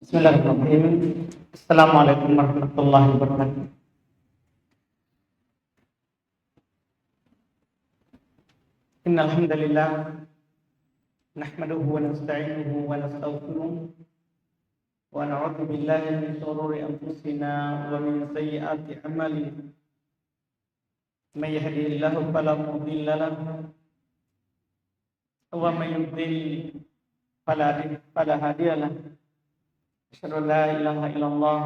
Bismillahirrahmanirrahim. Assalamualaikum warahmatullahi wabarakatuh. Innal hamdalillah nahmaduhu wa nasta'inuhu wa nastaghfiruh wa na'udzu billahi min shururi anfusina wa min sayyiati a'malina. May yahdihillahu fala mudilla lahu wa may yudlil fala hadiya lahu. Asyhadu an la ilaha illallah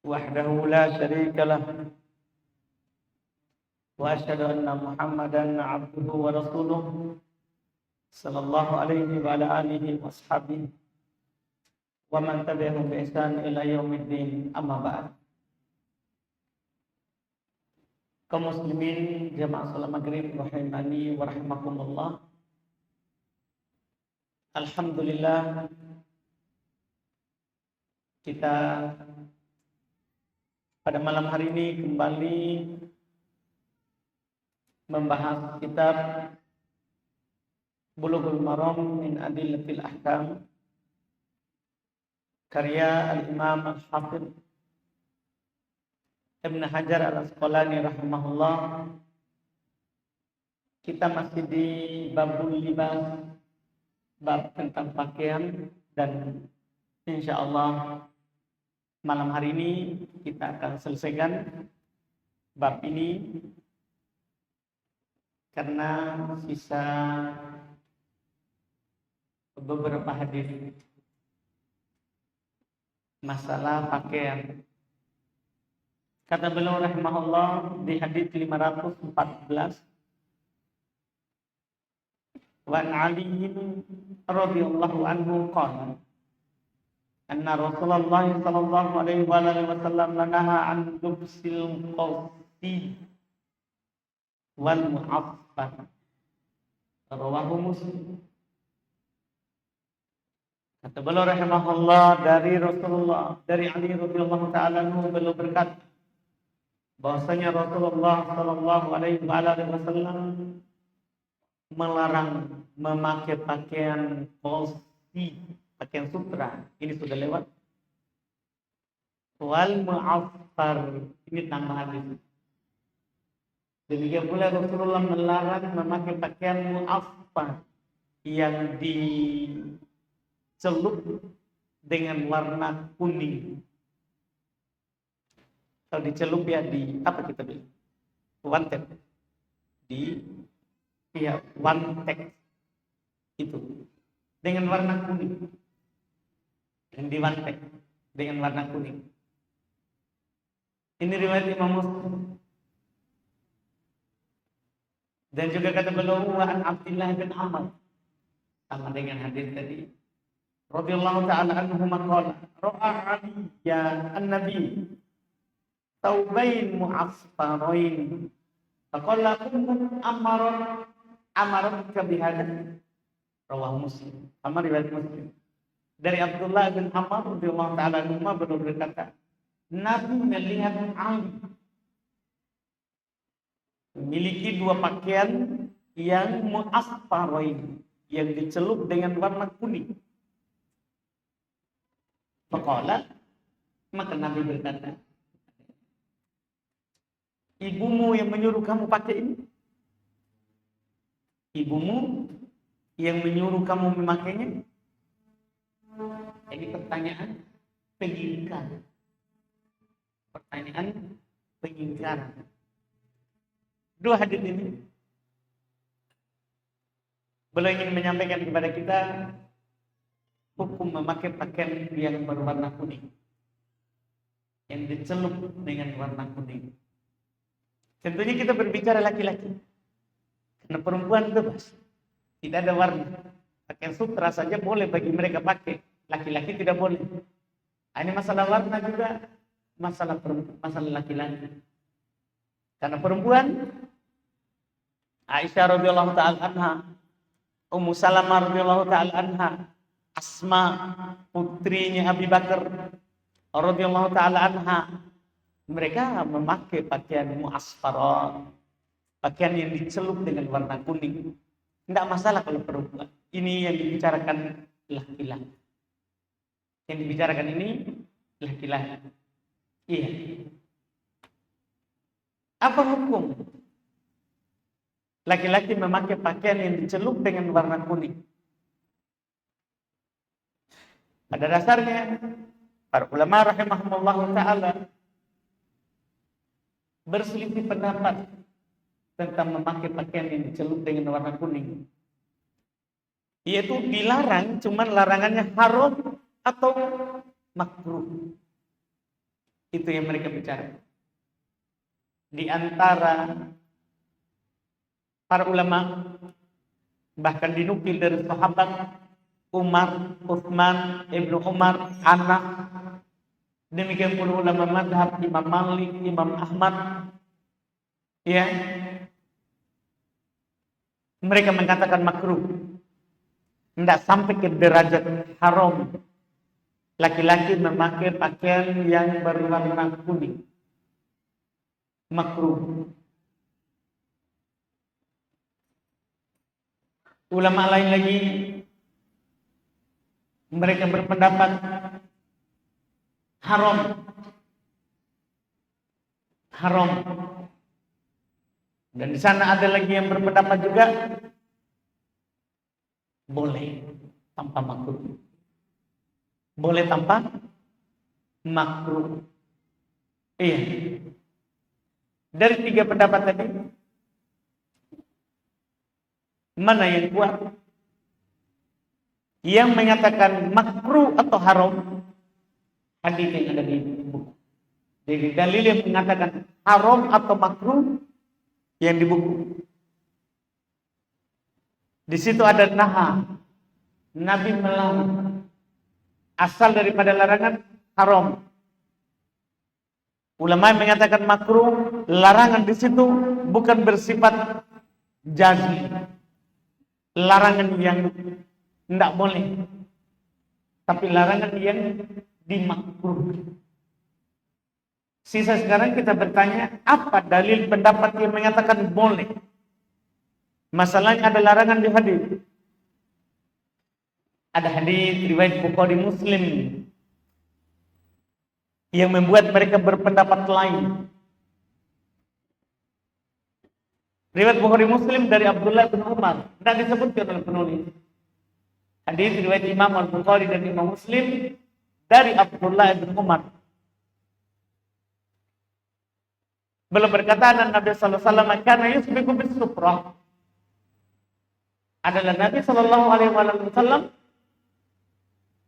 wahdahu la syarika lahu wa asyhadu anna Muhammadan abduhu wa rasuluh sallallahu alaihi wa ala alihi wa ashabihi wa man tabi'ahum bi ihsan ila yaumiddin, amma ba'd. Kaum muslimin jamaah salat maghrib rahimani wa rahimakumullah. Alhamdulillah, kita pada malam hari ini kembali membahas kitab Bulughul Maram min Adillatil Ahkam karya Al-Imam Al-Hafidh Ibn Hajar Al-Asqalani rahimahullah. Kita masih di babul libas, bab tentang pakaian, dan insyaallah malam hari ini kita akan selesaikan bab ini karena sisa beberapa hadis masalah pakaian. Kata beliau rahimahullah di hadis 514, wa an Ali radhiyallahu anhu qala anna Rasulullah sallallahu alaihi wasallam nahaa an lubsil qawsi wal mu'affar, rawahu Muslim. Kata beliau rahimahullah dari Rasulullah, dari Ali radhiyallahu taala anhu, beliau berkata bahwasanya Rasulullah sallallahu alaihi wasallam melarang memakai pakaian qawsi, pakaian sutra, ini sudah lewat. Wal mu'affar, ini tambahan itu. Demikian pula Rasulullah melarang memakai pakaian mu'affar yang dicelup dengan warna kuning. Kalau dicelup ya di apa kita bilang? Wanted. Wanted itu dengan warna kuning. Yang diwantek dengan warna kuning. Ini riwayat Imam Muslim. Dan juga kata beliau wa an Abdullah bin Amr, sama dengan hadis tadi, radhiyallahu ta'ala anhu maqala ra'a Ali ya an-nabi taubain mu'asfarain faqala kuntum amaruka bihadza, rawahu Muslim. Sama riwayat Muslim. Dari Abdullah bin Amr radhiyallahu ta'ala anhu beliau berkata, Nabi melihat Ali memiliki dua pakaian yang mu'asfarain, yang dicelup dengan warna kuning. Faqala, maka Nabi berkata, ibumu yang menyuruh kamu pakai ini? Ibumu yang menyuruh kamu memakainya? Ini pertanyaan pengingkaran. Pertanyaan pengingkaran. Dua hadis ini beliau ingin menyampaikan kepada kita hukum memakai pakaian yang berwarna kuning, yang dicelup dengan warna kuning. Tentunya kita berbicara laki-laki, karena perempuan bebas, tidak ada warna. Pakaian sutra saja boleh bagi mereka pakai, laki-laki tidak boleh. Ini masalah warna juga masalah laki-laki. Karena perempuan, Aisyah radhiyallahu ta'ala anha, Ummu Salamah radhiyallahu ta'ala anha, Asma putrinya Abi Bakar radhiyallahu ta'ala anha, mereka memakai pakaian mu'asfarat, pakaian yang dicelup dengan warna kuning. Tidak masalah kalau perempuan. Ini yang dibicarakan laki-laki. Yang dibicarakan ini laki-laki. Iya. Apa hukum laki-laki memakai pakaian yang dicelup dengan warna kuning? Pada dasarnya, para ulama rahimahumullah ta'ala berselisih pendapat tentang memakai pakaian yang dicelup dengan warna kuning. Yaitu dilarang, cuman larangannya haram atau makruh. Itu yang mereka bicara. Di antara para ulama, bahkan dinukil dari sahabat Umar, Utsman, Ibnu Umar, Anas, demikian pula ulama mazhab Imam Malik, Imam Ahmad, ya, mereka mengatakan makruh, tidak sampai ke derajat haram laki-laki memakai pakaian yang berwarna kuning, makruh. Ulama lain lagi mereka berpendapat haram. Dan di sana ada lagi yang berpendapat juga boleh tanpa makruh. Boleh tanpa makruh. Iya. Dari 3 pendapat tadi, mana yang kuat? Yang menyatakan makruh atau haram, hadis yang ada di buku. Jadi dalil yang mengatakan haram atau makruh yang di buku. Di situ ada naha, Nabi melarang. Asal daripada larangan haram. Ulama yang mengatakan makruh, larangan di situ bukan bersifat jazm. Larangan yang tidak boleh, tapi larangan yang dimakruh. Sisa sekarang kita bertanya, apa dalil pendapat yang mengatakan boleh? Masalahnya ada larangan di hadis. Ada hadis riwayat Bukhari Muslim yang membuat mereka berpendapat lain. Riwayat Bukhari Muslim dari Abdullah bin Umar, tidak disebutkan oleh penulis. Hadis riwayat Imam Al-Bukhari dan Imam Muslim dari Abdullah bin Umar. Belum berkata Nabi sallallahu alaihi wasallam kana yusbiqu bis-sufrah. Adalah Nabi sallallahu alaihi wasallam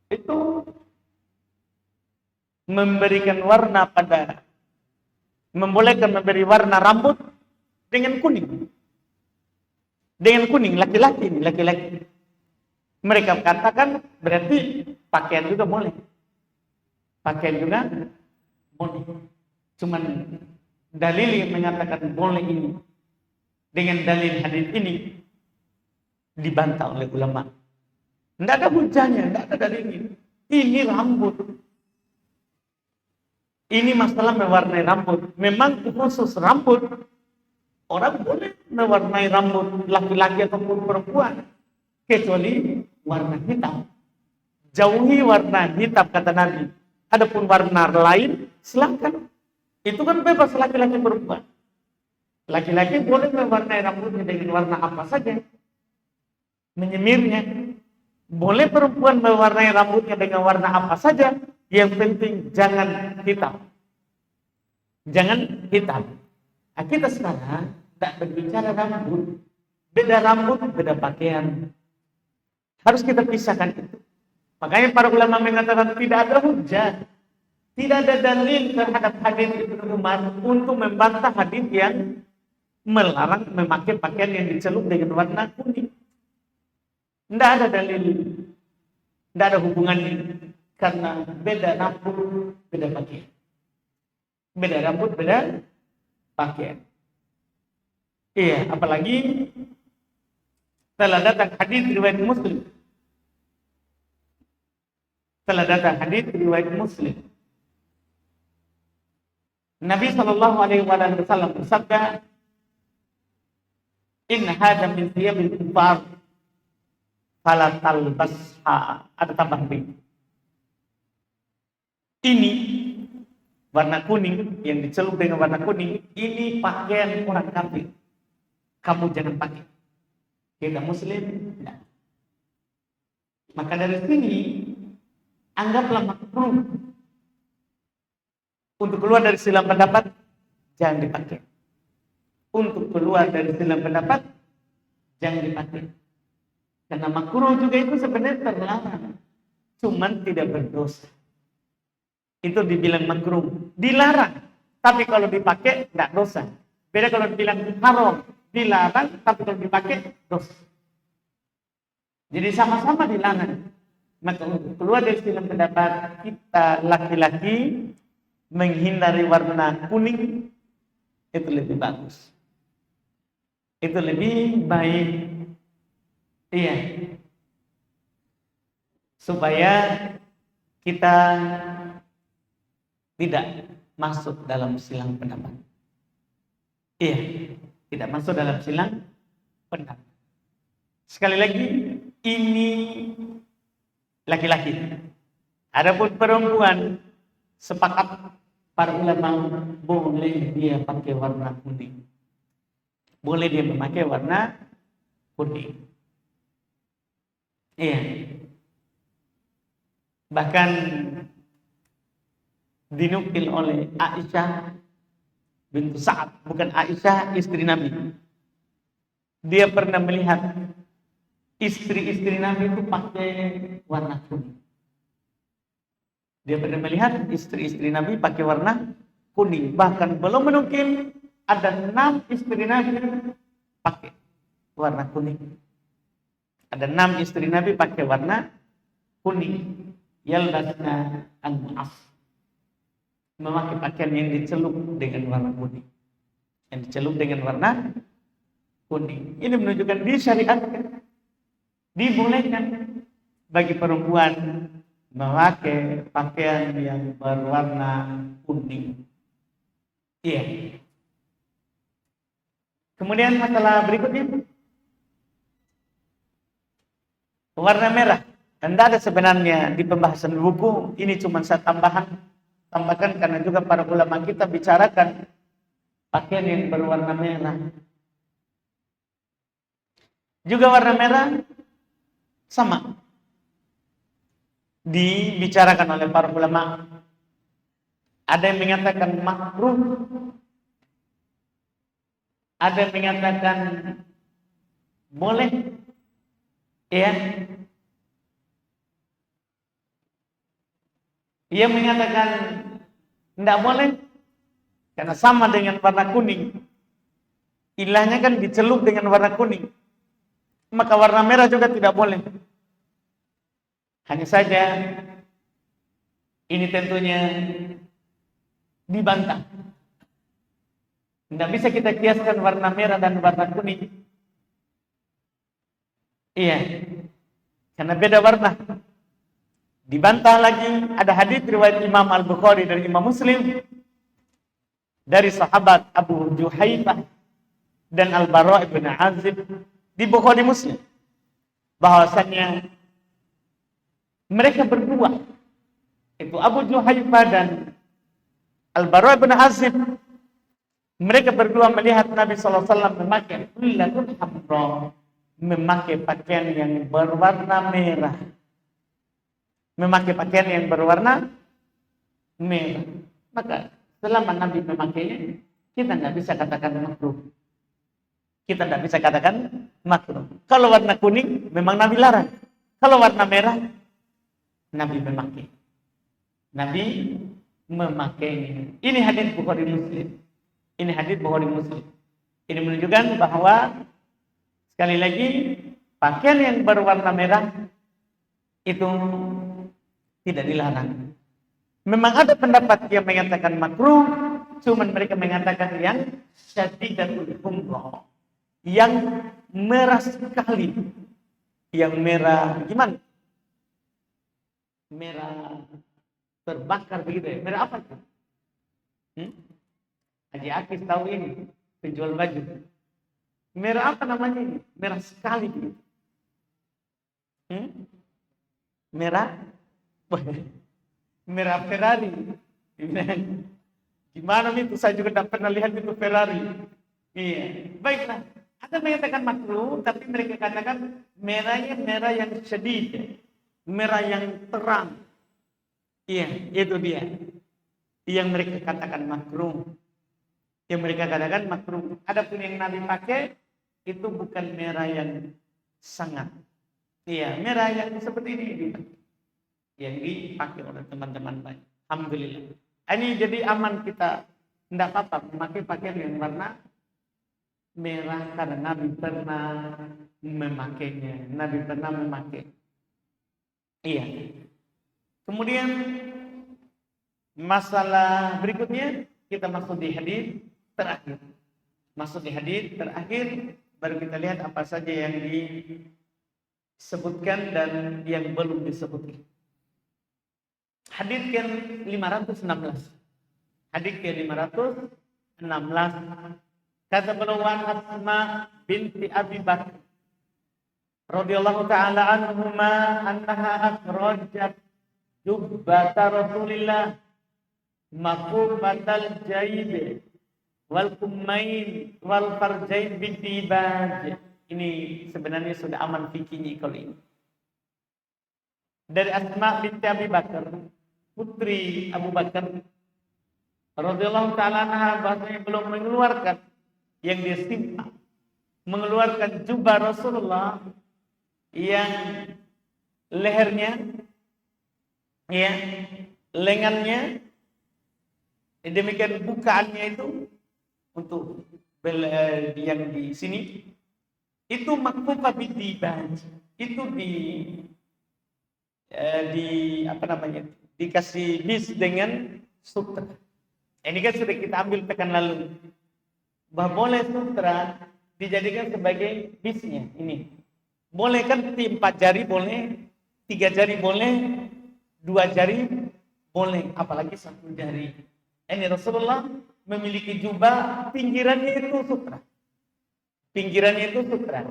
itu memberikan warna pada, membolehkan memberi warna rambut dengan kuning. Dengan kuning, laki-laki. Mereka katakan berarti pakaian juga boleh. Pakaian juga boleh. Cuman dalil yang menyatakan boleh ini dengan dalil hadis ini dibantah oleh ulama. Tidak ada hujahnya, tidak ada dalilnya. Ini rambut. Ini masalah mewarnai rambut. Memang khusus rambut. Orang boleh mewarnai rambut laki-laki ataupun perempuan. Kecuali warna hitam. Jauhi warna hitam, kata Nabi. Adapun warna lain, silakan. Itu kan bebas laki-laki perempuan. Laki-laki boleh mewarnai rambutnya dengan warna apa saja. Menyemirnya. Boleh perempuan mewarnai rambutnya dengan warna apa saja. Yang penting jangan hitam. Jangan hitam. Nah, kita sekarang tidak berbicara rambut. Beda rambut, beda pakaian. Harus kita pisahkan itu. Makanya para ulama mengatakan tidak ada hujah. Tidak ada dalil terhadap hadis Ibnu Umar untuk membantah hadis yang melarang memakai pakaian yang dicelup dengan warna kuning. Tidak ada dalil, tidak ada hubungannya, karena beda rambut, beda pakaian. Beda rambut, beda pakaian. Iya, apalagi telah datang hadis riwayat Muslim. Nabi sallallahu alaihi wasallam bersabda, "In hadza min thiyabil kufar fala talbasha." Ada tambahan ini. Ini warna kuning yang dicelup dengan warna kuning, ini pakaian orang kafir. Kamu jangan pakai. Kita muslim, tidak. Maka dari sini anggaplah makruh untuk keluar dari silang pendapat jangan dipakai. Untuk keluar dari silang pendapat jangan dipakai. Karena makruh juga itu sebenarnya terlarang, cuman tidak berdosa. Itu dibilang makruh, dilarang. Tapi kalau dipakai tidak dosa. Beda kalau dibilang haram, dilarang, tapi kalau dipakai dosa. Jadi sama-sama dilarang. Maka untuk keluar dari silang pendapat, kita laki-laki menghindari warna kuning itu lebih bagus. Itu lebih baik. Iya. Supaya kita tidak masuk dalam silang pendapat. Iya, tidak masuk dalam silang pendapat. Sekali lagi, ini laki-laki. Adapun perempuan, sepakat para ulama boleh dia pakai warna kuning. Boleh dia memakai warna kuning. Iya. Bahkan dinukil oleh Aisyah bintu Sa'ad, bukan Aisyah istri Nabi. Dia pernah melihat istri-istri Nabi itu pakai warna kuning. Dia pernah melihat istri-istri Nabi pakai warna kuning. Bahkan belum menukil ada 6 istri Nabi pakai warna kuning. Ada 6 istri Nabi pakai warna kuning. Yalbasna al-mu'af, memakai pakaian yang dicelup dengan warna kuning. Yang dicelup dengan warna kuning. Ini menunjukkan disyariatkan, dibolehkan bagi perempuan memakai pakaian yang berwarna kuning. Iya. Kemudian masalah berikutnya, warna merah. Tidak ada sebenarnya di pembahasan buku, ini cuma saya tambahkan karena juga para ulama kita bicarakan pakaian yang berwarna merah. Juga warna merah sama dibicarakan oleh para ulama. Ada yang mengatakan makruh, ada yang mengatakan boleh, ya. Ia mengatakan tidak boleh karena sama dengan warna kuning. Ilahnya kan dicelup dengan warna kuning. Maka warna merah juga tidak boleh. Hanya saja ini tentunya dibantah. Tidak bisa kita kiaskan warna merah dan warna kuning. Iya, karena beda warna. Dibantah lagi, ada hadis riwayat Imam Al-Bukhari dan Imam Muslim dari sahabat Abu Juhaifah dan Al-Bara' bin Azib di Bukhari Muslim bahwasannya mereka berdua, itu Abu Juhaifah dan Al-Bara' bin Azib, mereka berdua melihat Nabi SAW memakai hullatul hamra, memakai pakaian yang berwarna merah. Memakai pakaian yang berwarna merah. Maka selama Nabi memakainya, kita tidak bisa katakan makruh. Kita tidak bisa katakan makruh. Kalau warna kuning, memang Nabi larang. Kalau warna merah, Nabi memakai. Nabi memakai. Ini hadis Bukhari Muslim. Ini hadis Bukhari Muslim. Ini menunjukkan bahwa sekali lagi pakaian yang berwarna merah itu tidak dilarang. Memang ada pendapat yang mengatakan makruh, cuman mereka mengatakan yang syadidatul humrah, yang merah sekali, yang merah gimana? Merah terbakar begitu ya. Merah apa itu? Haji Akis tahu ini, penjual baju. Merah apa namanya ini? Merah sekali begitu. Merah merah Ferrari. Gimana itu? Saya juga tidak pernah lihat itu Ferrari. Iya, baiklah. Ada mengatakan makruh, tapi mereka katakan merahnya merah yang sedih, merah yang terang. Iya, itu dia. Yang mereka katakan makruh. Yang mereka katakan makruh. Adapun yang Nabi pakai itu bukan merah yang sangat. Iya, merah yang seperti ini yang dipakai oleh teman-teman banyak. Alhamdulillah. Ini jadi aman kita. Tidak apa-apa memakai pakaian yang warna merah karena Nabi pernah memakainya. Nabi pernah memakai. Iya. Kemudian masalah berikutnya kita masuk di hadis terakhir. Masuk di hadis terakhir baru kita lihat apa saja yang disebutkan dan yang belum disebutkan. Hadis ke 516. Hadis ke 516. Kata beliau Asma binti Abi Bakar radhiyallahu taala anhuma annaha akhrajat jubbata Rasulillah maqubatal jaib wal kummain wal farjain bidibaj. Ini sebenarnya sudah aman fikihnya kalau ini. Dari Asma binti Abi Bakar, putri Abu Bakar radhiyallahu taala anha, bahasanya belum mengeluarkan yang dia simpan, mengeluarkan jubah Rasulullah yang lehernya, ya, lengannya, demikian bukaannya itu untuk yang di sini itu makfufah bidibaj, itu di apa namanya, dikasih bis dengan sutra. Ini kan sudah kita ambil pekan lalu bahwa boleh sutra dijadikan sebagai bisnya. Ini boleh kan 4 jari boleh, 3 jari boleh, 2 jari boleh, apalagi 1 jari. Ini Rasulullah memiliki jubah pinggirannya itu sutra. Pinggirannya itu sutra.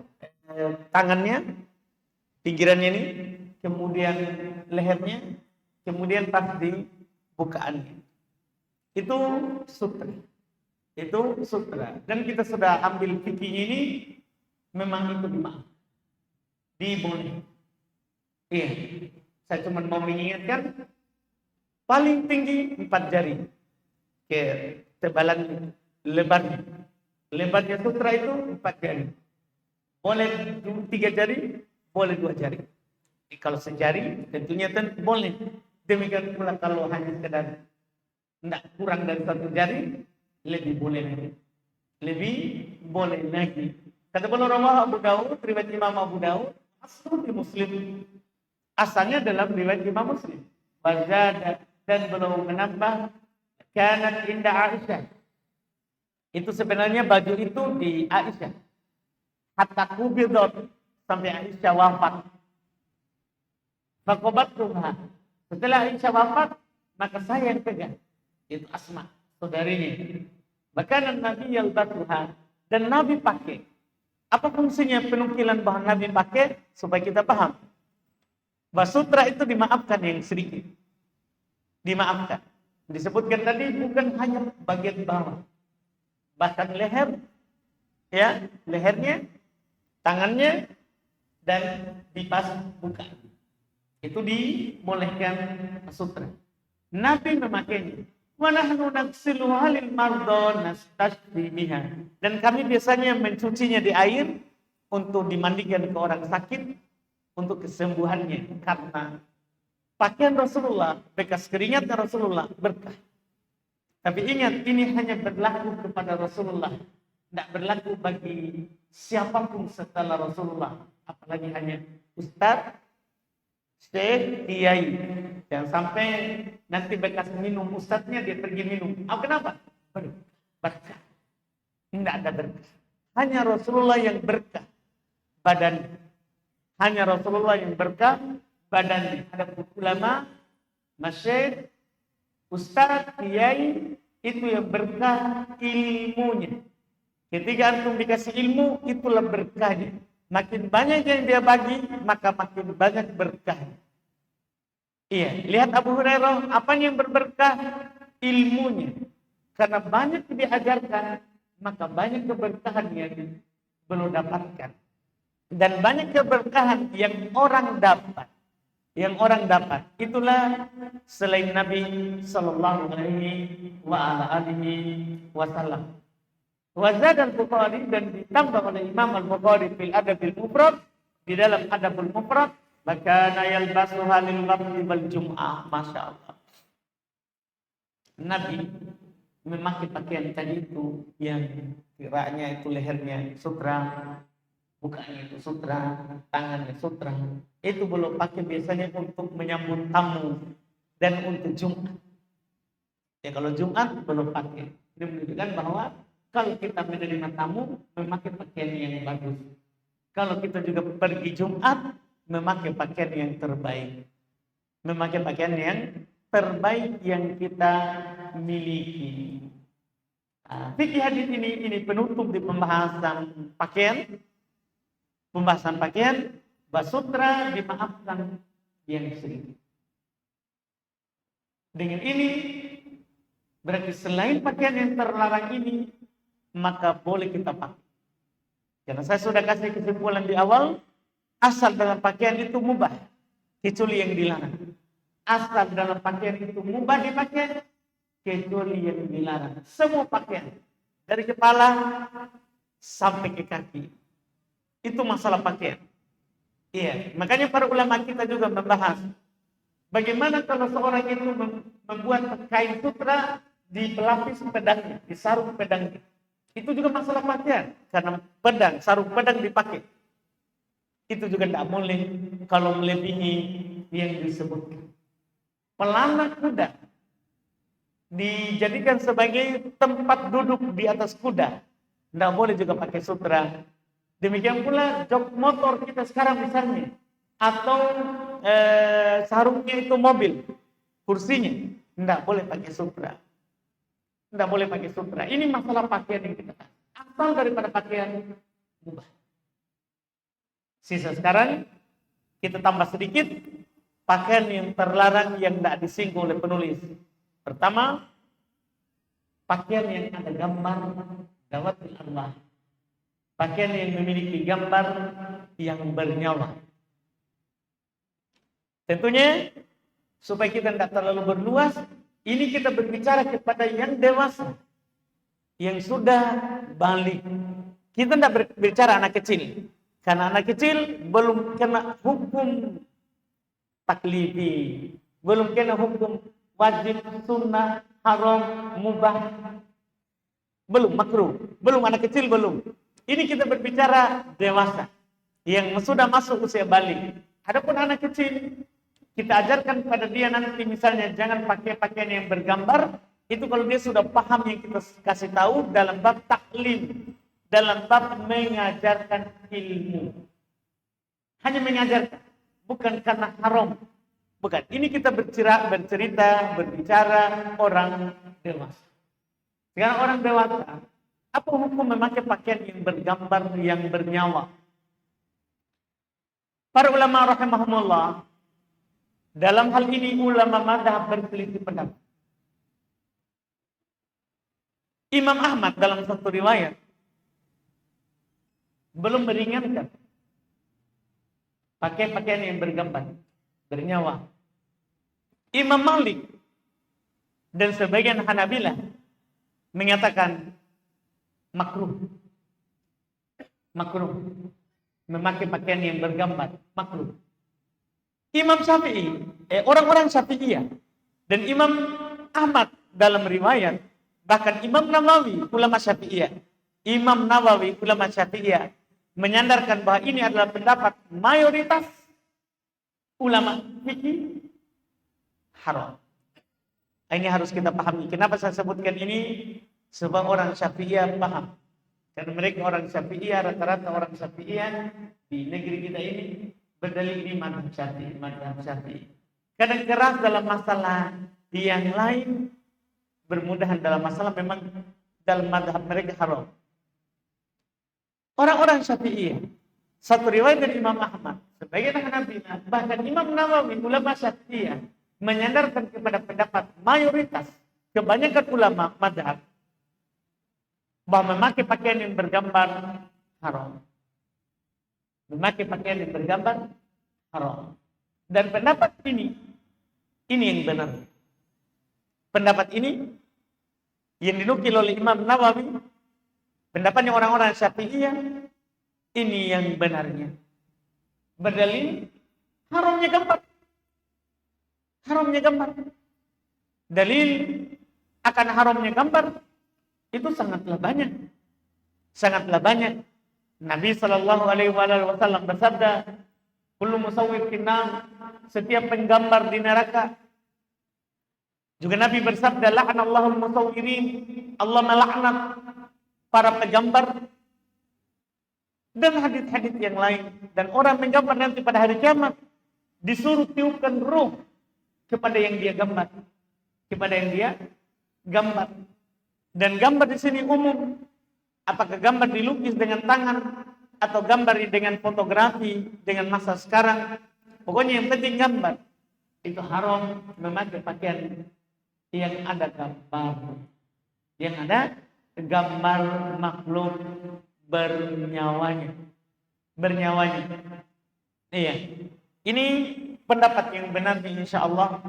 Tangannya, pinggirannya ini, kemudian lehernya, kemudian pas di bukaannya. Itu sutra. Itu sutra. Dan kita sudah ambil fikih ini, memang itu diboleh. Iya. Saya cuma mau mengingatkan, paling tinggi 4 jari. Tebalan lebarnya. Lebarnya sutra itu 4 jari. Boleh 3 jari, boleh 2 jari. Jadi kalau sejari, tentunya boleh. Demikian pula kalau hanya sekedar tidak kurang dari 1 jari, lebih boleh lagi. Lebih boleh lagi. Kata beliau rawah Abu Daud, riwayat Imam Abu Daud, asli Muslim. Asalnya dalam riwayat Imam Muslim. Wazada, dan beliau menambah kanat inda Aisyah. Itu sebenarnya baju itu di Aisyah. Hatta kubidot, sampai Aisyah wafat. Faqabattuha. Setelah Aisyah wafat, maka saya yang pegang. Itu Asma, saudarinya. Bahkan Nabi yalbatuha, dan Nabi pakai. Apa fungsinya penukilan bahwa Nabi pakai? Supaya kita paham. Bahwa sutra itu dimaafkan yang sedikit. Dimaafkan. Disebutkan tadi bukan hanya bagian bawah. Bahkan leher, ya, lehernya, tangannya, dan dipas buka. Itu dibolehkan sutra. Nabi memakainya. Wa nahnu naghsilu halil mardha nastashfi biha. Dan kami biasanya mencucinya di air untuk dimandikan ke orang sakit untuk kesembuhannya, karena pakaian Rasulullah, bekas keringatnya Rasulullah berkah. Tapi ingat, ini hanya berlaku kepada Rasulullah, tidak berlaku bagi siapapun setelah Rasulullah, apalagi hanya ustaz, syekh, kiai. Jangan sampai nanti bekas minum ustadznya dia pergi minum. Kenapa? Berkah. Tidak ada berkah. Hanya Rasulullah yang berkah badan. Hanya Rasulullah yang berkah badan. Ada ulama, masyayikh, ustaz, kiai, itu yang berkah ilmunya. Ketika antum dikasih ilmu, itulah berkahnya. Makin banyak yang dia bagi, maka makin banyak berkahnya. Iya, lihat Abu Hurairah, apa yang berberkah? Ilmunya. Karena banyak diajarkan, maka banyak keberkahan yang belum dapatkan. Dan banyak keberkahan yang orang dapat. Yang orang dapat. Itulah selain Nabi Sallallahu Alaihi Wasallam. Wazad al-Bukhari, dan ditambah oleh Imam al-Bukhari fil Adabil Mufrad, di dalam Adabul Mufrad, maka yalbasu halil ghamdi wal jum'ah. Masya Allah. Nabi memakai pakaian tadi itu yang kiranya itu lehernya sutra, bukanya itu sutra, tangannya sutra. Itu belum pakai biasanya untuk menyambut tamu dan untuk Jumat. Ya kalau Jumat belum pakai. Ini menunjukkan bahwa kalau kita menerima tamu, memakai pakaian yang bagus. Kalau kita juga pergi Jumat, memakai pakaian yang terbaik. Memakai pakaian yang terbaik yang kita miliki. Fikih hadis ini penutup di pembahasan pakaian. Pembahasan pakaian, basutra dimaafkan yang sedikit. Dengan ini, berarti selain pakaian yang terlarang ini, maka boleh kita pakai. Karena saya sudah kasih kesimpulan di awal, asal dalam pakaian itu mubah, kecuali yang dilarang. Asal dalam pakaian itu mubah dipakai, kecuali yang dilarang. Semua pakaian, dari kepala sampai ke kaki, itu masalah pakaian. Iya, makanya para ulama kita juga membahas bagaimana kalau seorang itu membuat kain sutra di pelapis pedangnya, di sarung pedangnya. Itu juga masalah pakaian, karena pedang, sarung pedang dipakai. Itu juga tidak boleh kalau melebihi yang disebutkan. Pelana kuda dijadikan sebagai tempat duduk di atas kuda, tidak boleh juga pakai sutra. Demikian pula jok motor kita sekarang misalnya, atau sarungnya itu mobil, kursinya tidak boleh pakai sutra. Tidak boleh pakai sutra. Ini masalah pakaian yang kita asal daripada pakaian mubah. Sisa sekarang kita tambah sedikit pakaian yang terlarang yang tidak disinggung oleh penulis. Pertama, pakaian yang ada gambar dawatul arwah. Pakaian yang memiliki gambar yang bernyawa. Tentunya supaya kita tidak terlalu berluas, ini kita berbicara kepada yang dewasa, yang sudah balik. Kita tidak berbicara anak kecil, karena anak kecil belum kena hukum taklifi, belum kena hukum wajib, sunnah, haram, mubah, belum makruh, belum anak kecil belum. Ini kita berbicara dewasa yang sudah masuk usia balik. Adapun anak kecil, kita ajarkan pada dia nanti misalnya jangan pakai pakaian yang bergambar. Itu kalau dia sudah paham yang kita kasih tahu dalam bab taklim, dalam bab mengajarkan ilmu. Hanya mengajarkan, bukan karena haram. Bukan. Ini kita berbicara orang dewasa. Sekarang orang dewasa, apa hukum memakai pakaian yang bergambar, yang bernyawa? Para ulama rahimahumullah, dalam hal ini ulama mazhab berselisih pendapat. Imam Ahmad dalam satu riwayat belum meringankan pakai pakaian yang bergambar, bernyawa. Imam Malik dan sebagian Hanabilah mengatakan makruh. Makruh. Memakai pakaian yang bergambar, makruh. Imam Syafi'i, orang-orang Syafi'iyah dan Imam Ahmad dalam riwayat, bahkan Imam Nawawi, ulama Syafi'iyah, Imam Nawawi, ulama Syafi'iyah, menyandarkan bahwa ini adalah pendapat mayoritas ulama fikih haram. Ini harus kita pahami. Kenapa saya sebutkan ini? Sebab orang Syafi'iyah paham. Karena mereka orang Syafi'iyah, rata-rata orang Syafi'iyah di negeri kita ini berdalil di madhab Syafi'i. Kadang keras dalam masalah yang lain, bermudahan dalam masalah memang dalam madhab mereka haram. Orang-orang Syafi'iyah, satu riwayat dari Imam Ahmad, sebagian Hanabilah, bahkan Imam Nawawi, ulama Syafi'iyah, menyandarkan kepada pendapat mayoritas kebanyakan ulama mazhab bahwa memakai pakaian yang bergambar haram. Memakai pakaian yang bergambar haram. Dan pendapat ini yang benar. Pendapat ini yang dinukil oleh Imam Nawawi, pendapatnya orang-orang Syafi'iyah, ini yang benarnya. Berdalil haramnya gambar. Haramnya gambar. Dalil akan haramnya gambar itu sangatlah banyak. Sangatlah banyak. Nabi sallallahu alaihi wasallam bersabda, "Kullu musawwir finnar," setiap penggambar di neraka. Juga Nabi bersabda, "La'anallahul musawwirin," Allah melaknat para penggambar. Dan hadis-hadis yang lain. Dan orang menggambar nanti pada hari kiamat disuruh tiupkan ruh kepada yang dia gambar. Kepada yang dia gambar. Dan gambar di sini umum. Apakah gambar dilukis dengan tangan atau gambar dengan fotografi dengan masa sekarang? Pokoknya yang penting gambar. Itu haram memakai pakaian yang ada gambar. Yang ada gambar makhluk bernyawanya. Iya. Ini pendapat yang benar insyaallah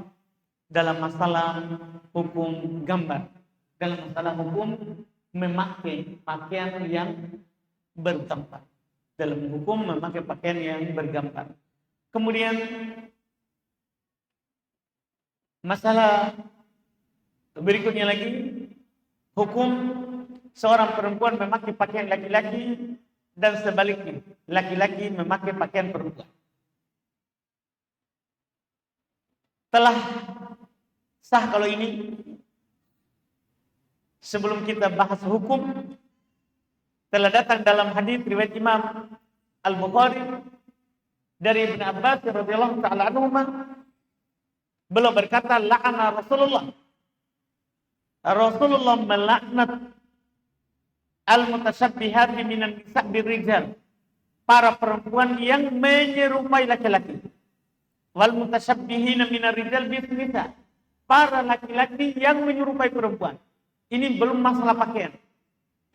dalam masalah hukum gambar. Dalam masalah hukum memakai pakaian yang bergambar. Dalam hukum memakai pakaian yang bergambar. Kemudian masalah berikutnya lagi, hukum seorang perempuan memakai pakaian laki-laki dan sebaliknya, laki-laki memakai pakaian perempuan. Telah sah kalau ini. Sebelum kita bahas hukum, telah datang dalam hadis riwayat Imam Al-Bukhari dari Ibnu Abbas radhiyallahu taala anhuma, beliau berkata, la'ana Rasulullah melaknat al-mutashabbihat minan nisa' birrijal, para perempuan yang menyerupai laki-laki, wal mutashabbihina minar rijal bin-nisa', para laki-laki yang menyerupai perempuan. Ini belum masalah pakaian.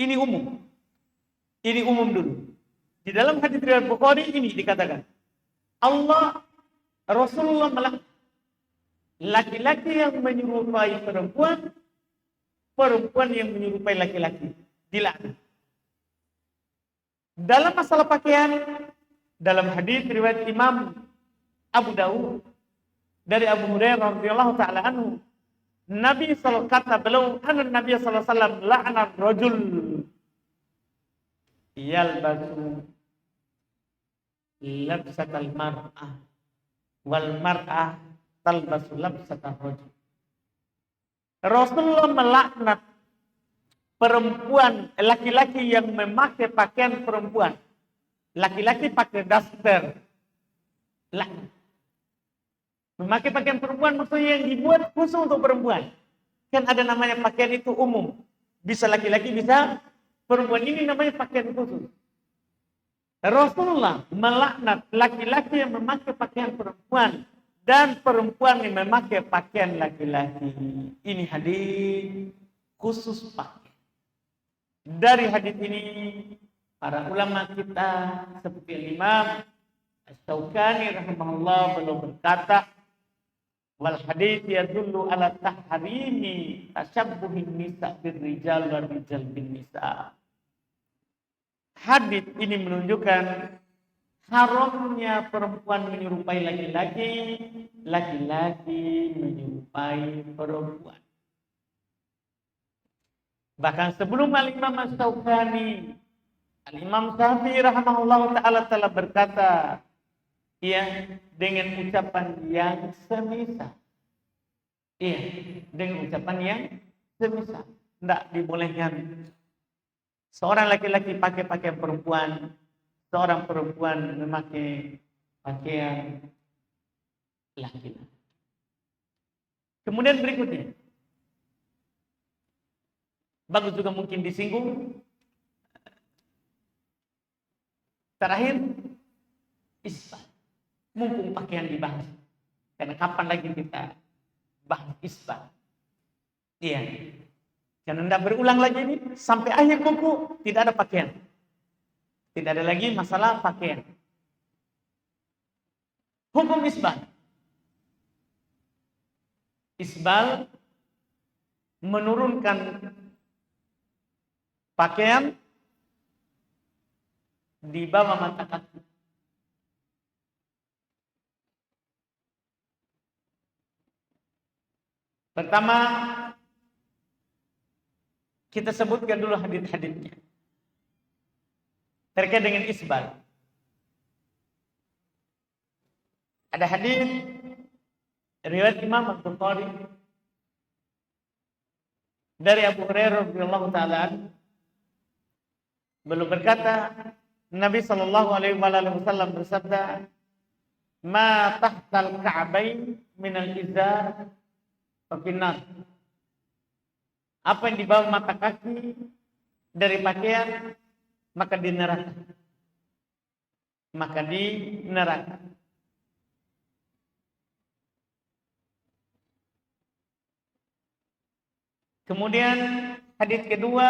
Ini umum. Ini umum dulu. Di dalam hadis riwayat Bukhari ini dikatakan, Rasulullah melaknat laki-laki yang menyerupai perempuan, perempuan yang menyerupai laki-laki. Dilaknat. Dalam masalah pakaian, dalam hadis riwayat Imam Abu Dawud dari Abu Hurairah radhiyallahu taala anhu, Nabi sallallahu kata beliau, Nabi sallallahu alaihi wasallam la'ana rajul yalbasu labsatal mar'ah wal mar'ah talbasu labsatal rajul. Rasulullah melaknat perempuan, laki-laki yang memakai pakaian perempuan. Laki-laki pakai daster. Laknat. Memakai pakaian perempuan maksudnya yang dibuat khusus untuk perempuan. Kan ada namanya pakaian itu umum. Bisa laki-laki, bisa perempuan. Ini namanya pakaian khusus. Rasulullah melaknat laki-laki yang memakai pakaian perempuan dan perempuan yang memakai pakaian laki-laki. Ini hadis khusus pakaian. Dari hadis ini para ulama kita seperti Imam Asy-Syaukani rahimahullah beliau berkata, wal hadits yadullu ala tahrimi tashabbuhin nisa birrijal wal rijal bin nisa. Hadits ini menunjukkan haramnya perempuan menyerupai laki-laki, laki-laki menyerupai perempuan. Bahkan sebelum Al-Imam Asy-Syaukani, Al-Imam Syafi'i rahimahullah taala telah berkata, ya, dengan ucapan yang semisal. Iya, dengan ucapan yang semisal. Tidak dibolehkan seorang laki-laki pakai pakaian perempuan, seorang perempuan memakai pakaian laki-laki. Kemudian berikutnya, bagus juga mungkin disinggung. Terakhir, isbal. Mumpung pakaian dibahas. Karena kapan lagi kita isbal. Iya. Karena tidak berulang lagi ini sampai akhir buku tidak ada pakaian. Tidak ada lagi masalah pakaian. Hukum isbal. Isbal menurunkan pakaian di bawah mata kaki. Pertama, kita sebutkan dulu hadits-haditsnya terkait dengan isbal. Ada hadits riwayat Imam Al-Bukhari dari Abu Hurairah radhiyallahu taala beliau berkata, Nabi sallallahu alaihi wasallam bersabda, "Ma tahtal ka'bain min al-izar fa finnar." Apa yang di bawah mata kaki dari pakaian maka di neraka. Maka di neraka. Kemudian hadis kedua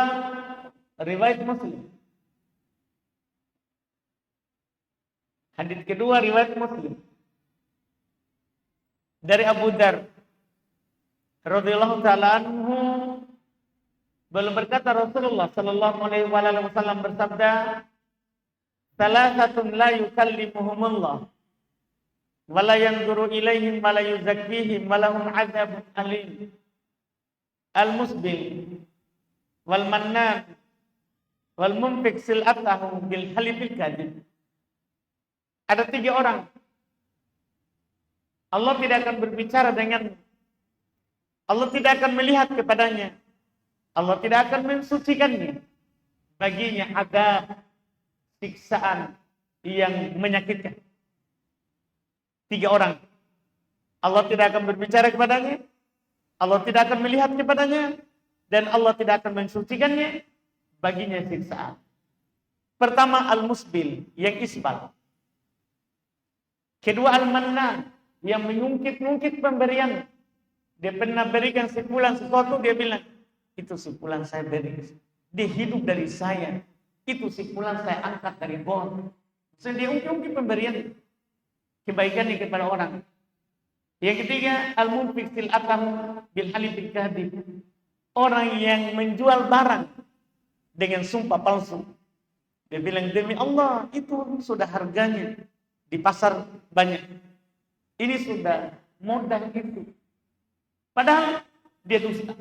riwayat Muslim. Hadis kedua riwayat Muslim dari Abu Dzar radhiyallahu taala anhu, beliau berkata Rasulullah sallallahu alaihi wasallam bersabda, "Salasatun la yukallimuhumullah wa la yanzuru ilaihim wa la yuzakkihim wa lahum 'adzabun alim. Al-musbil wal mannan wal munfiq sil'atahu bil halifil kadhib." Ada 3 orang Allah tidak akan berbicara dengan, Allah tidak akan melihat kepadanya, Allah tidak akan mensucikannya. Baginya ada siksaan yang menyakitkan. 3 orang. Allah tidak akan berbicara kepadanya, Allah tidak akan melihat kepadanya, dan Allah tidak akan mensucikannya. Baginya siksaan. Pertama, al-musbil, yang isbal. Kedua, al-mannan, yang mengungkit-ungkit pemberian. Dia pernah berikan sebulan sesuatu, dia bilang, itu sebulan saya beri. Dia hidup dari saya. Itu sebulan saya angkat dari bawah. Dia ungkit-ungkit pemberian kebaikannya kepada orang. Yang ketiga, al-munfiq sil'atahu bil halifil kadhib. Orang yang menjual barang dengan sumpah palsu. Dia bilang, demi Allah, itu sudah harganya di pasar banyak. Ini sudah modal itu. Padahal dia dusta.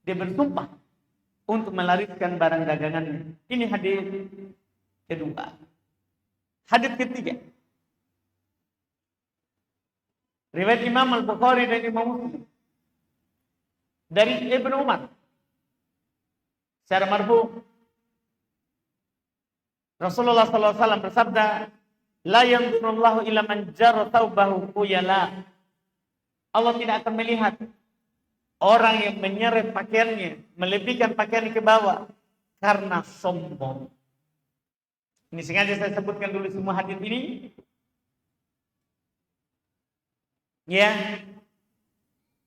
Dia bersumpah untuk melariskan barang dagangannya. Ini hadis kedua. Hadis ketiga, riwayat Imam Al-Bukhari dan Imam Muslim dari Ibnu Umar secara marfu, Rasulullah SAW bersabda, "La yanzurullahu ila man jarra thawbahu khuyala." Allah tidak akan melihat orang yang menyeret pakaiannya, melebihkan pakaiannya ke bawah karena sombong. Ini sengaja saya sebutkan dulu semua hadis ini. Ya,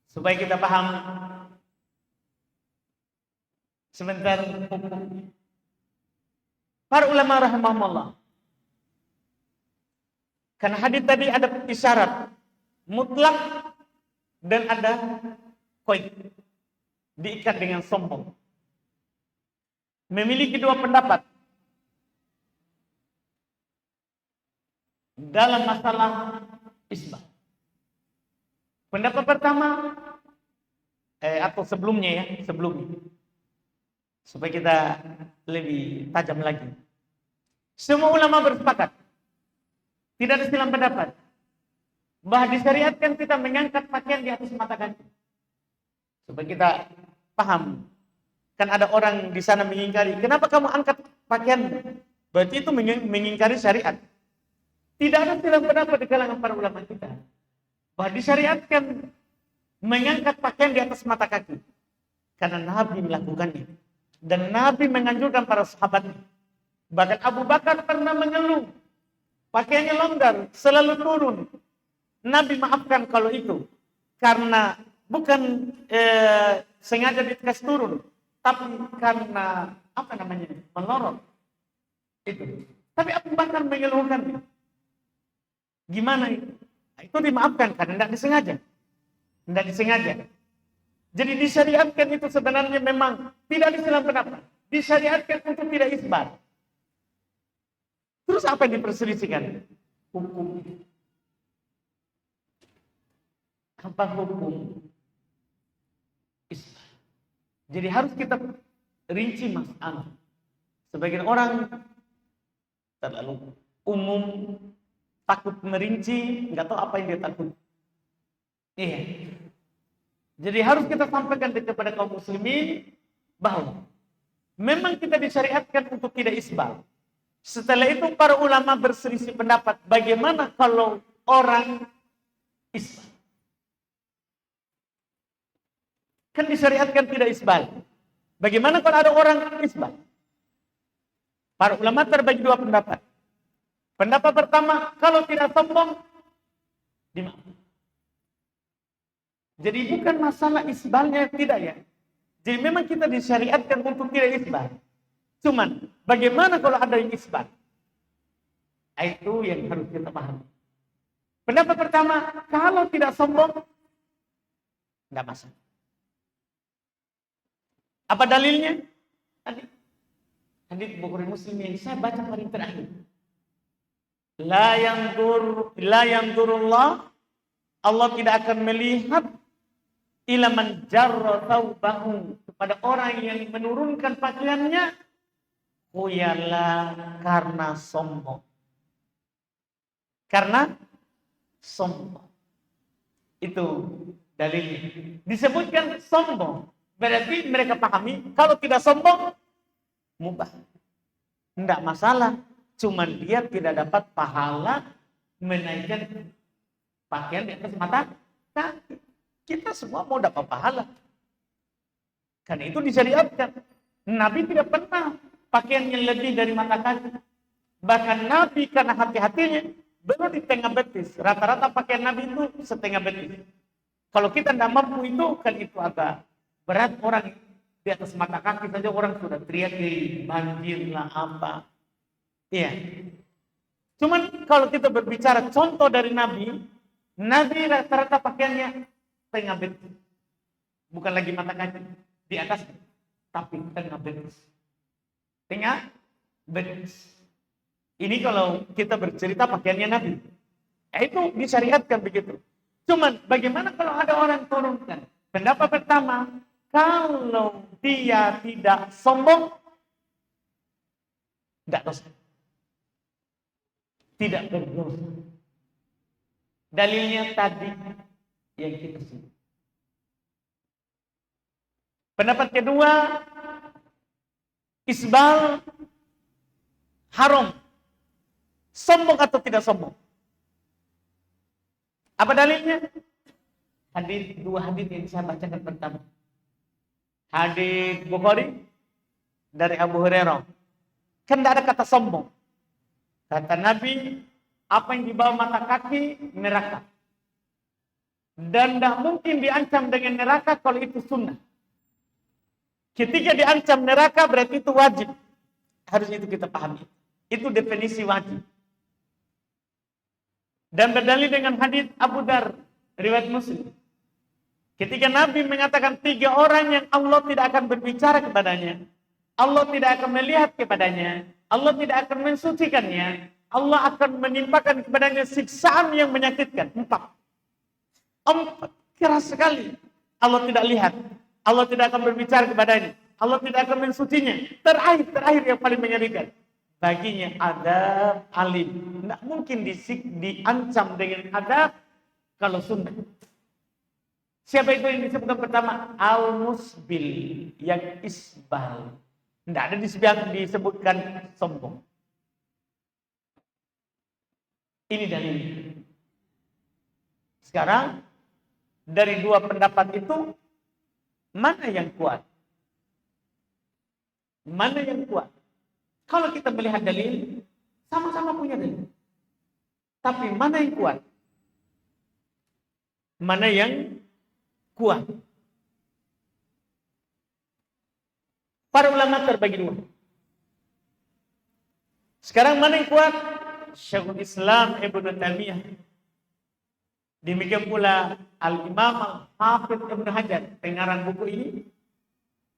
supaya kita paham sebentar hukum. Para ulama rahimahumullah, karena hadis tadi ada isyarat mutlak dan ada qaid, diikat dengan sombong. Memiliki 2 pendapat dalam masalah isbal. Pendapat pertama atau sebelumnya supaya kita lebih tajam lagi. Semua ulama bersepakat, tidak ada silang pendapat, bahwa disyariatkan kita mengangkat pakaian di atas mata kaki. Supaya kita paham, kan ada orang di sana mengingkari, kenapa kamu angkat pakaian? Berarti itu mengingkari syariat. Tidak ada silang pendapat di kalangan para ulama kita bahwa disyariatkan mengangkat pakaian di atas mata kaki, karena Nabi melakukannya dan Nabi menganjurkan para sahabatnya. Bahkan Abu Bakar pernah mengeluh pakaiannya longgar, selalu turun. Nabi maafkan kalau itu karena Bukan sengaja dikasih turun, tapi karena melorot itu. Tapi Abu Bakar mengeluhkan, gimana itu? Itu dimaafkan karena tidak disengaja. Jadi disyariatkan itu sebenarnya memang tidak di dalam pendapat. Disyariatkan untuk tidak isbat. Terus apa yang diperselisihkan? Hukum. Apa hukum isbat? Jadi harus kita rinci masalah. Sebagian orang terlalu umum, takut merinci, nggak tahu apa yang dia takut. Iya. Jadi harus kita sampaikan kepada kaum muslimin bahwa memang kita disyariatkan untuk tidak isbal. Setelah itu para ulama berselisih pendapat bagaimana kalau orang isbal. Kan disyariatkan tidak isbal. Bagaimana kalau ada orang isbal? Para ulama terbagi dua pendapat. Pendapat pertama, kalau tidak sombong, dimaafkan. Jadi bukan masalah isbalnya, tidak ya. Jadi memang kita disyariatkan untuk tidak isbal. Cuman, bagaimana kalau ada yang isbal? Itu yang harus kita pahami. Pendapat pertama, kalau tidak sombong, tidak masalah. Apa dalilnya? Hadits Bukhari Muslim yang saya baca paling terakhir. La yanzurullah, Allah tidak akan melihat ila man jarra thawbahu, kepada orang yang menurunkan pakaiannya khuyala, karena sombong. Karena sombong. Itu dalilnya. Disebutkan sombong. Berarti mereka pahami kalau tidak sombong mubah. Tidak masalah. Cuman dia tidak dapat pahala menaikkan pakaian di atas mata kaki. Kita semua mau dapat pahala. Karena itu disyariatkan. Nabi tidak pernah pakaian yang lebih dari mata kaki. Bahkan Nabi karena hati-hatinya baru di tengah betis. Rata-rata pakaian Nabi itu setengah betis. Kalau kita tidak mampu itu, kan itu agak berat. Orang di atas mata kaki saja orang sudah teriak, banjir lah apa. Iya. Cuman kalau kita berbicara contoh dari Nabi rata-rata pakaiannya tengah betis. Bukan lagi mata kaki di atas, tapi tengah betis. Tengah betis. Ini kalau kita bercerita pakaiannya Nabi. Itu disyariatkan begitu. Cuman bagaimana kalau ada orang turunkan? Pendapat pertama, kalau dia tidak sombong, tidak dosa. Tidak berdosa. Dalilnya tadi yang kita sebut. Pendapat kedua, isbal haram. Sombong atau tidak sombong? Apa dalilnya? Dua hadis yang saya bacakan pertama. Hadis Bukhari dari Abu Hurairah. Kan tidak ada kata sombong. Kata Nabi, apa yang di bawah mata kaki, neraka. Dan tidak mungkin diancam dengan neraka kalau itu sunnah. Ketika diancam neraka berarti itu wajib. Harus itu kita pahami. Itu definisi wajib. Dan berdalil dengan hadis Abu Dar, riwayat Muslim. Ketika Nabi mengatakan 3 orang yang Allah tidak akan berbicara kepadanya. Allah tidak akan melihat kepadanya. Allah tidak akan mensucikannya. Allah akan menimpakan kepadanya siksaan yang menyakitkan. 4 keras sekali. Allah tidak lihat. Allah tidak akan berbicara kepadanya. Allah tidak akan mensucinya. Terakhir yang paling mengerikan. Baginya adab alim. Tidak mungkin diancam dengan adab kalau sunnah. Siapa itu yang disebutkan pertama? Al-musbil, yang isbal. Tidak ada disebutkan sombong. Ini dalil. Sekarang dari 2 pendapat itu mana yang kuat? Mana yang kuat? Kalau kita melihat dalil, sama-sama punya dalil. Tapi mana yang kuat? Mana yang kuat. Para ulama terbagi dua. Sekarang mana yang kuat? Syekhul Islam Ibnu Taimiyah. Demikian pula Al-Imam Al-Hafidz Ibnu Hajar. Pengarang buku ini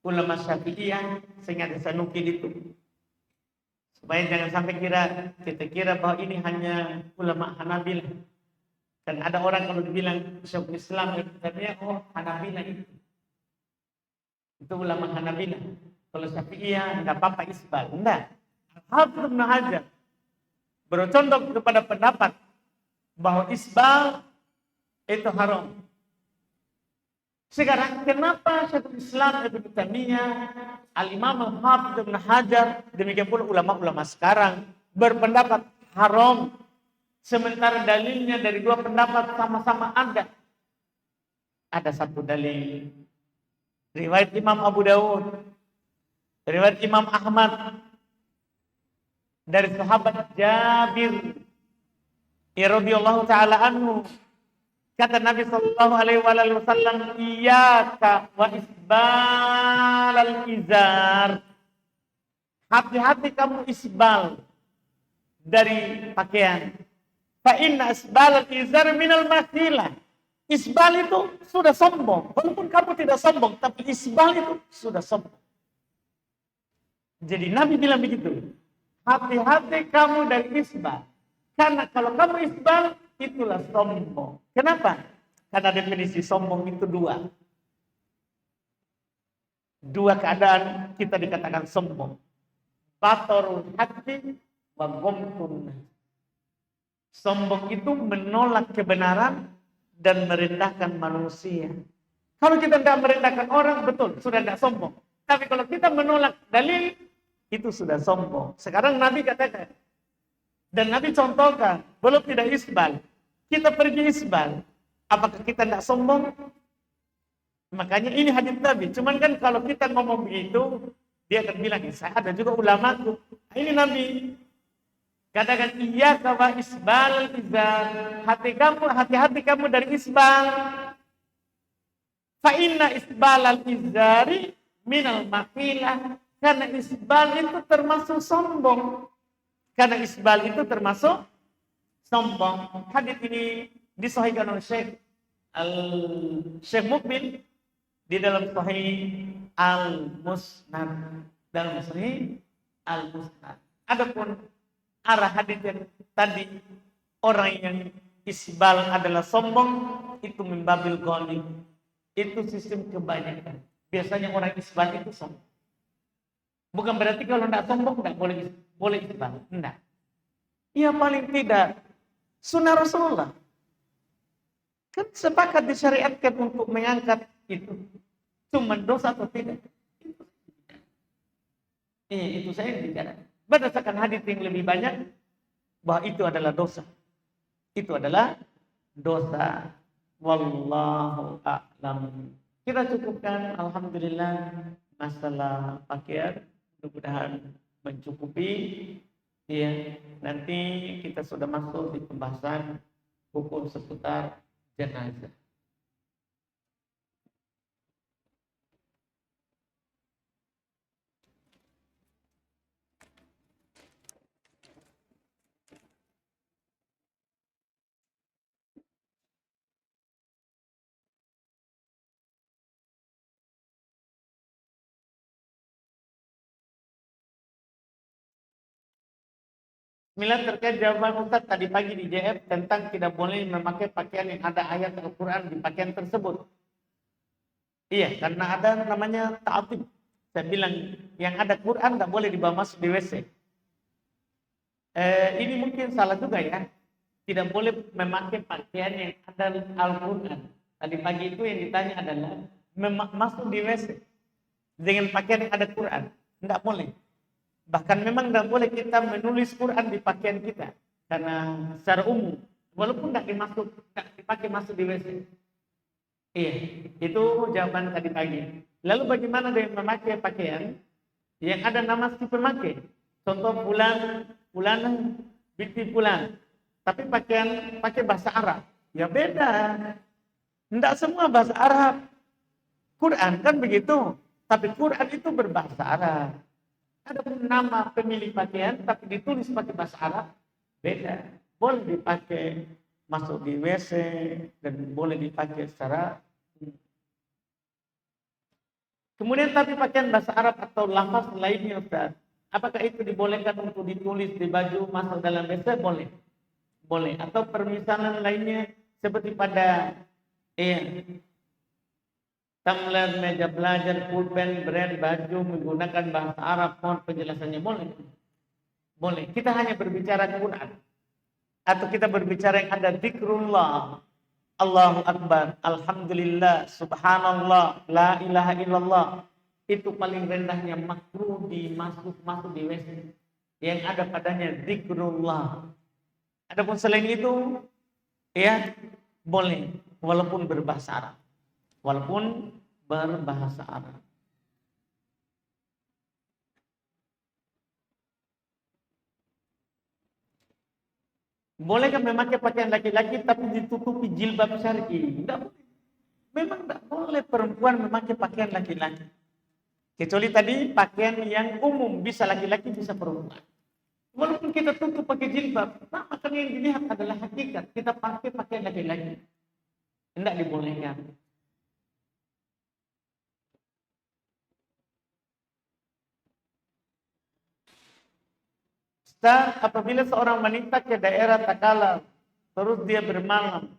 ulama Syafi'iyah sehingga disanukil itu. Supaya jangan sampai kita kira bahwa ini hanya ulama Hanabilah. Dan ada orang kalau dibilang Syekhul Islam Ibnu Taimiyah, oh Hanabilah itu. Itu ulama Hanabilah. Kalau Syafi'iyah enggak apa-apa isbal. Enggak. Al-Hafidz Ibnu Hajar bercontoh kepada pendapat bahwa isbal itu haram. Sekarang kenapa Syekhul Islam Ibnu Taimiyah, Al-Imam Al-Hafidz Ibnu Hajar, demikian pula ulama-ulama sekarang berpendapat haram, sementara dalilnya dari dua pendapat sama-sama ada. Ada satu dalil riwayat Imam Abu Dawud, riwayat Imam Ahmad dari sahabat Jabir radhiyallahu taala anhu. Kata Nabi sallallahu alaihi wasallam, iyyaka wa isbalal izar. Hati-hati kamu isbal dari pakaian. Fa inna isbalal izar minal makhilah. Isbal itu sudah sombong. Walaupun kamu tidak sombong, tapi isbal itu sudah sombong. Jadi Nabi bilang begitu. Hati-hati kamu dari isbal. Karena kalau kamu isbal, itulah sombong. Kenapa? Karena definisi sombong itu dua. Dua keadaan kita dikatakan sombong. Batorul hati wa gomtun. Sombong itu menolak kebenaran dan merendahkan manusia. Kalau kita tidak merendahkan orang, betul, sudah tidak sombong. Tapi kalau kita menolak dalil, itu sudah sombong. Sekarang Nabi katakan, dan Nabi contohkan, belum tidak isbal. Kita pergi isbal. Apakah kita tidak sombong? Makanya ini hadis Nabi. Cuman kan kalau kita ngomong begitu, dia akan bilang, saya ada juga ulamaku. Nah, ini Nabi. Katakan, iya kawa isbal izar. Hati-hati kamu dari isbal. Fa inna isbal al-izari minal makilah. Karena isbal itu termasuk sombong. Karena isbal itu termasuk sombong. Hadis ini disahihkan oleh Syekh Mukbil di dalam Sahih Al-Musnad. Dalam Sahih Al-Musnad. Adapun arah hadis yang tadi, orang yang isbal adalah sombong, itu mimbabil ghalib. Itu sistem kebanyakan. Biasanya orang isbal itu sombong. Bukan berarti kalau tidak sombong tidak boleh isbal. Tidak. Ya paling tidak sunnah Rasulullah. Kan sepakat disyariatkan untuk mengangkat itu. Cuma dosa atau tidak? Itu saya bicara. Berdasarkan hadis yang lebih banyak, bahwa itu adalah dosa. Itu adalah dosa. Wallahu a'lam. Kita cukupkan, alhamdulillah, masalah pakaian. Mudah-mudahan mencukupi. Ya, nanti kita sudah masuk di pembahasan hukum seputar jenazah. Bismillah, terkait jawaban Ustaz tadi pagi di JF tentang tidak boleh memakai pakaian yang ada ayat Al-Quran di pakaian tersebut. Iya, karena ada namanya ta'atib. Saya bilang yang ada Quran tidak boleh dibawa masuk di WC. Ini mungkin salah juga ya. Tidak boleh memakai pakaian yang ada Al-Quran. Tadi pagi itu yang ditanya adalah masuk di WC dengan pakaian yang ada Quran. Tidak boleh. Bahkan memang tidak boleh kita menulis Quran di pakaian kita. Karena secara umum, walaupun tidak dipakai masuk di WC. Iya, itu jawaban tadi pagi. Lalu bagaimana dengan memakai pakaian yang ada nama si pemakai? Contoh bulan, binti bulan. Tapi pakai bahasa Arab. Ya beda. Tidak semua bahasa Arab Quran kan begitu. Tapi Quran itu berbahasa Arab. Ada nama pemilik pakaian tapi ditulis pakai bahasa Arab beda. Boleh dipakai masuk di WC dan boleh dipakai secara. Kemudian tapi pakaian bahasa Arab atau lafaz lainnya Ustaz, apakah itu dibolehkan untuk ditulis di baju masuk dalam WC? Boleh. Boleh. Atau permisalan lainnya seperti pada tumbler, meja belajar, pulpen, brand, baju menggunakan bahasa Arab, font penjelasannya boleh. Boleh. Kita hanya berbicara Quran. Atau kita berbicara yang ada zikrullah. Allahu Akbar, Alhamdulillah, Subhanallah, La ilaha illallah. Itu paling rendahnya makruh masuk di WC. Yang ada padanya zikrullah. Adapun selain itu, ya boleh. Walaupun berbahasa Arab. Walaupun berbahasa Arab. Bolehkah memakai pakaian laki-laki tapi ditutupi jilbab syar'i? Tidak boleh. Memang tidak boleh perempuan memakai pakaian laki-laki. Kecuali tadi pakaian yang umum, bisa laki-laki, bisa perempuan. Walaupun kita tutup pakai jilbab, nah, makanya yang dilihat adalah hakikat. Kita pakai pakaian laki-laki. Tidak dibolehkan. Apabila seorang wanita ke daerah Takala, terus dia bermalam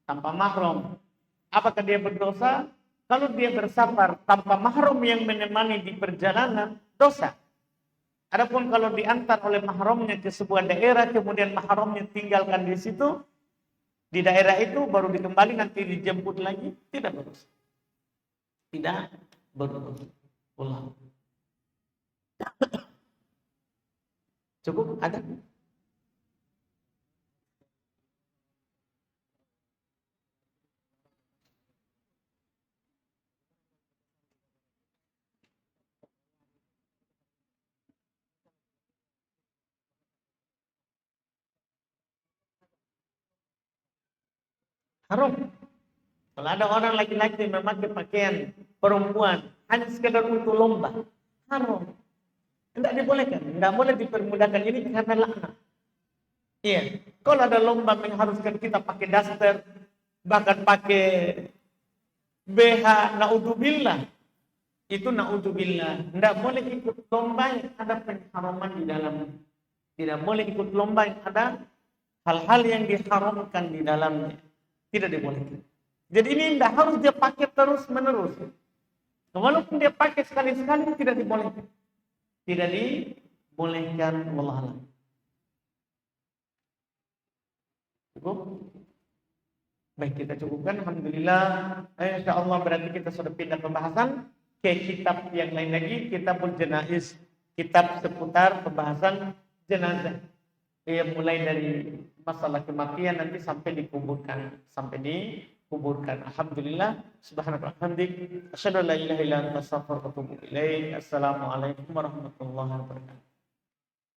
tanpa mahram, apakah dia berdosa? Kalau dia bersafar tanpa mahram yang menemani di perjalanan, dosa. Adapun kalau diantar oleh mahramnya ke sebuah daerah, kemudian mahramnya tinggalkan di situ, di daerah itu, baru dikembali nanti dijemput lagi, tidak berdosa. Tidak berdosa. Allah. Cukup? Ada? Haram. Kalau ada orang laki-laki memakai pakaian perempuan hanya sekedar untuk lomba, haram. Tidak dibolehkan, tidak boleh dipermudahkan ini karena laknat. Iya, kalau ada lomba mengharuskan kita pakai daster, bahkan pakai BH, naudzubillah, itu naudzubillah. Tidak boleh ikut lomba yang ada pengharaman di dalamnya. Tidak boleh ikut lomba yang ada hal-hal yang diharamkan di dalamnya. Tidak dibolehkan. Jadi ini tidak harus dia pakai terus menerus. Walaupun dia pakai sekali-sekali tidak dibolehkan. Tidak dibolehkan, wallahu a'lam. Cukup? Baik, kita cukupkan. Alhamdulillah. Insyaallah berarti kita sudah pindah pembahasan ke kitab yang lain lagi, Kitabul Janaiz, kitab seputar pembahasan jenazah. Mulai dari masalah kematian nanti sampai dikuburkan, Alhamdulillah. Subhanallah, alhamdulillah. Asyhadu an la ilaha illa anta, astaghfiruka wa atubu ilaik. Assalamualaikum warahmatullahi wabarakatuh.